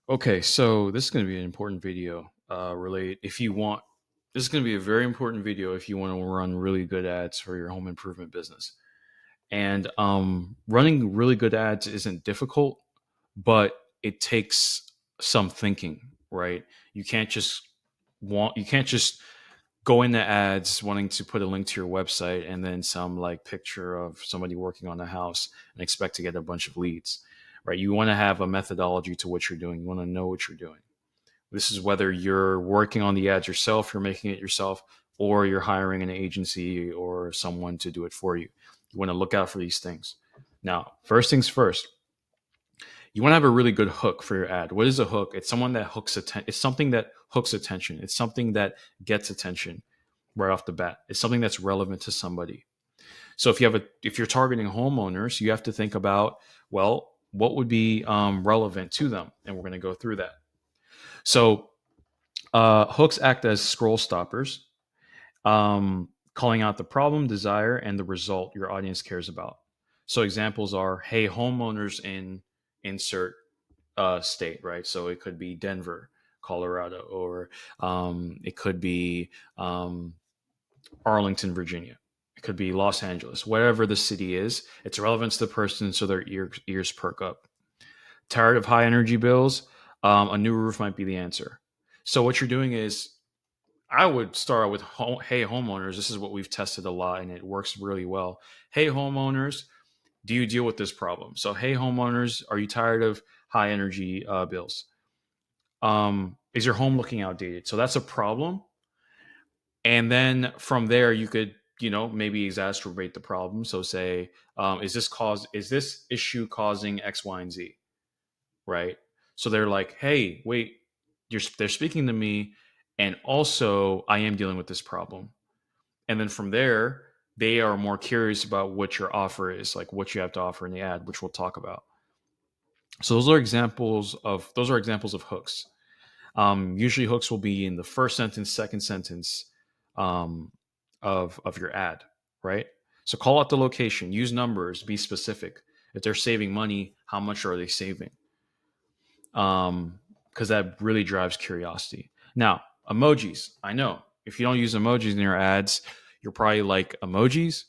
Okay, so this is going to be an important video. If you want, this is going to be a very important video if you want to run really good ads for your home improvement business. And running really good ads isn't difficult, but it takes some thinking, right? You can't just you can't just go into ads wanting to put a link to your website and then some like picture of somebody working on a house and expect to get a bunch of leads, right? You want to have a methodology to what you're doing. You want to know what you're doing. This is whether you're working on the ads yourself, you're making it yourself, or you're hiring an agency or someone to do it for you. You want to look out for these things. Now, first things first, you want to have a really good hook for your ad. What is a hook? It's someone that hooks attention. It's something that hooks attention. It's something that gets attention right off the bat. It's something that's relevant to somebody. So if you're targeting homeowners, you have to think about, well, what would be relevant to them, and we're going to go through that. So hooks act as scroll stoppers, calling out the problem, desire, and the result your audience cares about. So examples are, hey, homeowners in insert state, right? So it could be Denver, Colorado, or it could be Arlington, Virginia. It could be Los Angeles, whatever the city is. It's relevant to the person, so their ears perk up. Tired of high energy bills? A new roof might be the answer. So what you're doing is, I would start with, hey, homeowners. This is what we've tested a lot, and it works really well. Hey, homeowners, do you deal with this problem? So, hey, homeowners, are you tired of high energy bills? Is your home looking outdated? So that's a problem. And then from there, you could, maybe exacerbate the problem. So say, is this issue causing X, Y, and Z? Right. So they're like, hey, wait, they're speaking to me. And also I am dealing with this problem. And then from there, they are more curious about what your offer is, like what you have to offer in the ad, which we'll talk about. So those are examples of hooks. Usually hooks will be in the first sentence, second sentence um, of your ad, right? So call out the location, use numbers, be specific. If they're saving money, how much are they saving? Because that really drives curiosity. Now, emojis. I know if you don't use emojis in your ads, you're probably like, emojis.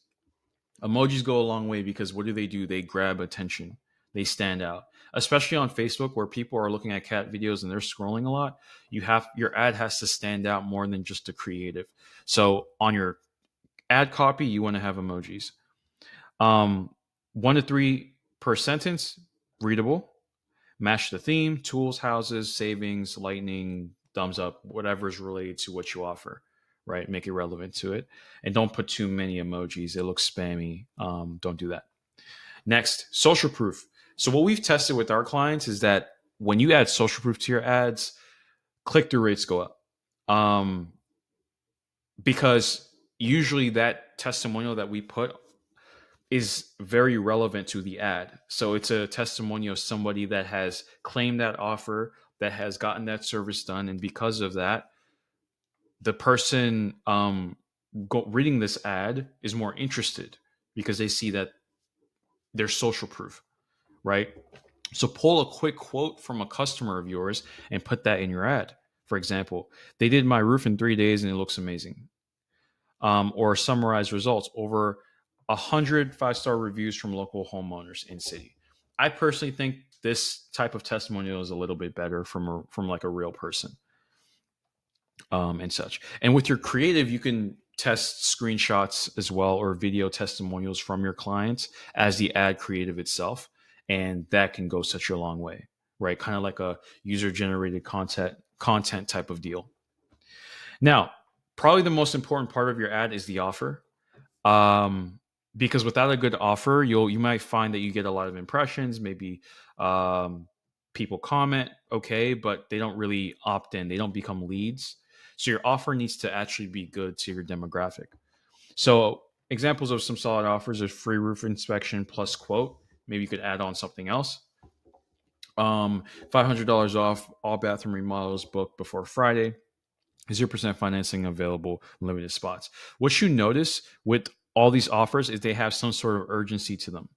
Emojis go a long way because what do? They grab attention. They stand out, especially on Facebook where people are looking at cat videos and they're scrolling a lot. Your ad has to stand out more than just the creative. So on your ad copy, you want to have emojis. 1 to 3 per sentence, readable. Match the theme, tools, houses, savings, lightning, thumbs up, whatever is related to what you offer, right? Make it relevant to it. And don't put too many emojis. It looks spammy. Don't do that. Next, social proof. So what we've tested with our clients is that when you add social proof to your ads, click-through rates go up. Because usually that testimonial that we put is very relevant to the ad. So it's a testimonial of somebody that has claimed that offer, that has gotten that service done. And because of that, the person reading this ad is more interested because they see that there's social proof, right? So pull a quick quote from a customer of yours and put that in your ad. For example, they did my roof in 3 days and it looks amazing. Or summarize results over 100 5-star reviews from local homeowners in city. I personally think this type of testimonial is a little bit better from like a real person, and such. And with your creative, you can test screenshots as well or video testimonials from your clients as the ad creative itself, and that can go such a long way, right? Kind of like a user generated content type of deal. Now, probably the most important part of your ad is the offer. Because without a good offer, you might find that you get a lot of impressions, maybe people comment, okay, but they don't really opt in, they don't become leads. So your offer needs to actually be good to your demographic. So examples of some solid offers are free roof inspection plus quote. Maybe you could add on something else. $500 off all bathroom remodels booked before Friday. 0% financing available, limited spots. What you notice with all these offers is they have some sort of urgency to them.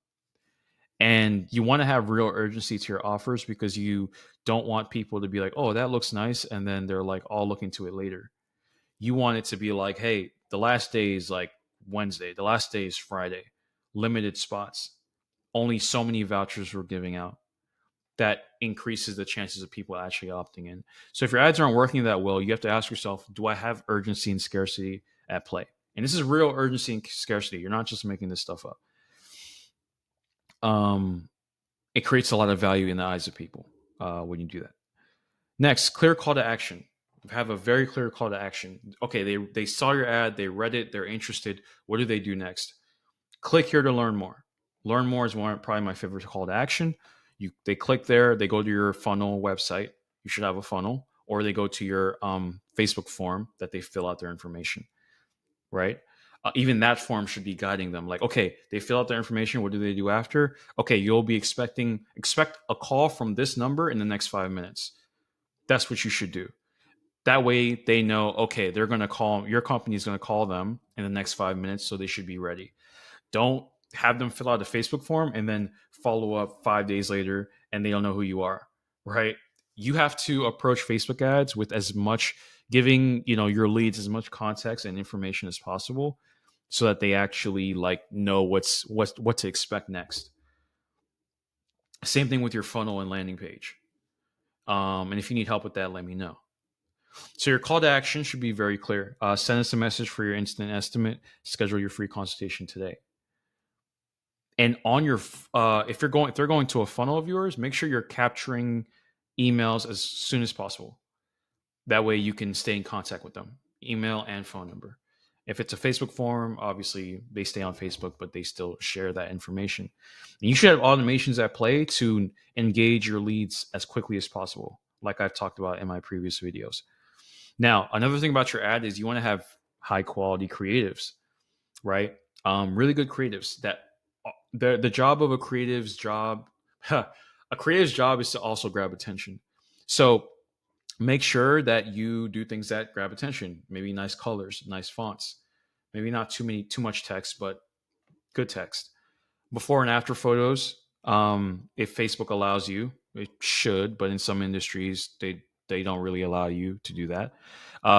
And you want to have real urgency to your offers because you don't want people to be like, oh, that looks nice. And then they're like, I'll look into it later. You want it to be like, hey, the last day is like Wednesday, the last day is Friday, limited spots, only so many vouchers we're giving out. That increases the chances of people actually opting in. So if your ads aren't working that well, you have to ask yourself, do I have urgency and scarcity at play? And this is real urgency and scarcity. You're not just making this stuff up. It creates a lot of value in the eyes of people when you do that. Next, clear call to action. Have a very clear call to action. Okay, they saw your ad, they read it, they're interested. What do they do next? Click here to learn more. Learn more is probably my favorite call to action. They click there, they go to your funnel website. You should have a funnel, or they go to your Facebook form that they fill out their information, right? Even that form should be guiding them. Like, okay, they fill out their information. What do they do after? Okay, you'll be expect a call from this number in the next 5 minutes. That's what you should do. That way they know, okay, they're going to call, your company is going to call them in the next 5 minutes, so they should be ready. Don't have them fill out a Facebook form and then follow up 5 days later and they don't know who you are, right? You have to approach Facebook ads with as much, giving, your leads as much context and information as possible so that they actually like know what to expect next. Same thing with your funnel and landing page. And if you need help with that, let me know. So your call to action should be very clear. Send us a message for your instant estimate. Schedule your free consultation today. And on your, if they're going to a funnel of yours, make sure you're capturing emails as soon as possible. That way you can stay in contact with them, email and phone number. If it's a Facebook form, obviously they stay on Facebook, but they still share that information. And you should have automations at play to engage your leads as quickly as possible, like I've talked about in my previous videos. Now, another thing about your ad is you want to have high quality creatives, right? Really good creatives. That the job of a creative's job, a creative's job is to also grab attention. So make sure that you do things that grab attention. Maybe nice colors, nice fonts, maybe not too much text, but good text. Before and after photos, if Facebook allows you, it should, but in some industries they don't really allow you to do that.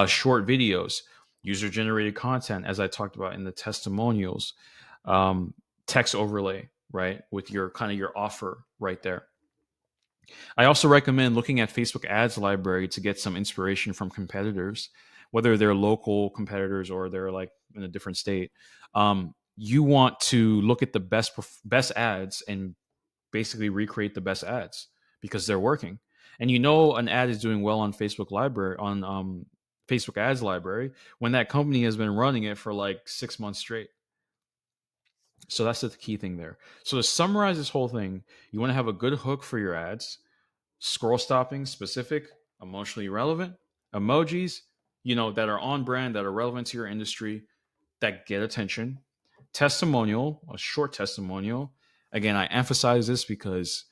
Short videos, user generated content, as I talked about in the testimonials, text overlay, right, with your offer right there. I also recommend looking at Facebook ads library to get some inspiration from competitors, whether they're local competitors or they're like in a different state. You want to look at the best ads and basically recreate the best ads because they're working. And an ad is doing well on Facebook library, on Facebook ads library, when that company has been running it for like 6 months straight. So that's the key thing there. So to summarize this whole thing, you want to have a good hook for your ads, scroll stopping, specific, emotionally relevant, emojis, that are on brand, that are relevant to your industry, that get attention, testimonial, a short testimonial. Again, I emphasize this because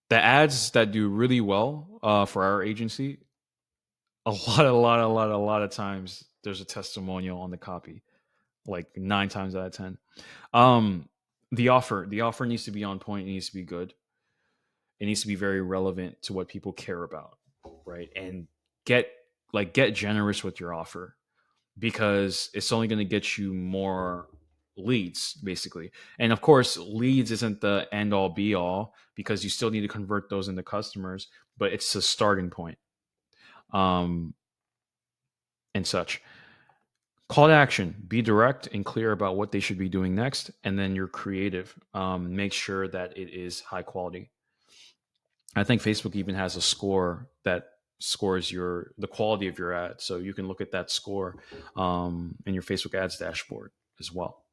the ads that do really well for our agency, a lot of times there's a testimonial on the copy, like 9 times out of 10. The offer needs to be on point. It needs to be good. It needs to be very relevant to what people care about, right? And get generous with your offer because it's only going to get you more leads, basically. And of course, leads isn't the end all be all because you still need to convert those into customers, but it's a starting point. And such. Call to action, be direct and clear about what they should be doing next. And then you're creative. Make sure that it is high quality. I think Facebook even has a score that scores the quality of your ad. So you can look at that score in your Facebook ads dashboard as well.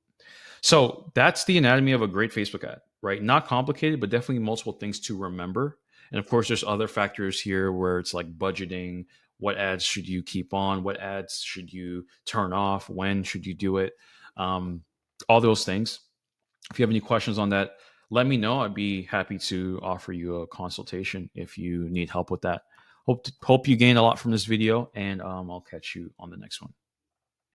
So that's the anatomy of a great Facebook ad, right? Not complicated, but definitely multiple things to remember. And of course, there's other factors here where it's like budgeting. What ads should you keep on? What ads should you turn off? When should you do it? All those things. If you have any questions on that, let me know. I'd be happy to offer you a consultation if you need help with that. Hope you gained a lot from this video, and I'll catch you on the next one.